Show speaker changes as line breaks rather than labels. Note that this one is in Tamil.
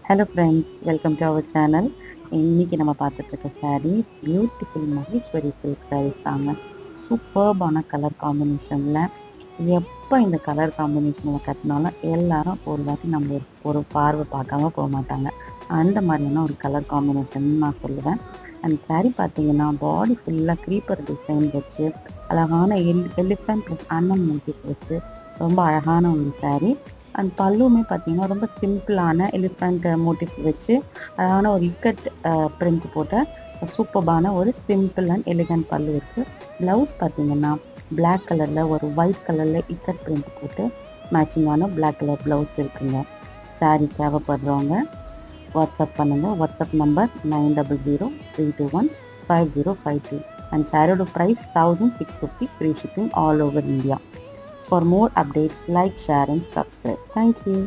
Hello friends, welcome to our channel. இன்னைக்கு நம்ம பார்த்துட்ருக்க saree beautiful Maheshwari silk sarees தாங்க. சூப்பர்பான கலர் காம்பினேஷனில் எப்போ இந்த கலர் காம்பினேஷனில் கட்டினாலும் எல்லாரும் ஒரு வாட்டி நம்ம ஒரு பார்வை பார்க்காம போக மாட்டாங்க. அந்த மாதிரியான ஒரு கலர் காம்பினேஷன் நான் சொல்லுவேன். அந்த saree பார்த்தீங்கன்னா பாடி ஃபுல்லாக க்ரீப்பர் டிசைன் வச்சு அழகான எலிஃபண்ட் ப்ளஸ் அண்ணன் மோட்டிவ் வச்சு ரொம்ப அழகான ஒரு saree. அந்த பல்லுமே பார்த்தீங்கன்னா ரொம்ப சிம்பிளான எலிஃபண்ட் மோட்டிவ் வச்சு அழகான ஒரு இக்கட் பிரிண்ட் போட்ட சூப்பர்பான ஒரு சிம்பிள் அண்ட் எலிகண்ட் பல்லு இருக்குது. ப்ளவுஸ் பார்த்தீங்கன்னா பிளாக் கலரில் ஒரு ஒயிட் கலரில் இக்கட் பிரிண்ட் போட்டு மேட்சிங்கான பிளாக் கலர் ப்ளவுஸ் இருக்குங்க. saree தேவைப்படுறவங்க வாட்ஸ்அப் பண்ணுங்கள். வாட்ஸ்அப் நம்பர் 9003215052 அண்ட் சாரியோட price 1650, free shipping all over India. For more updates, like, share and subscribe. Thank you.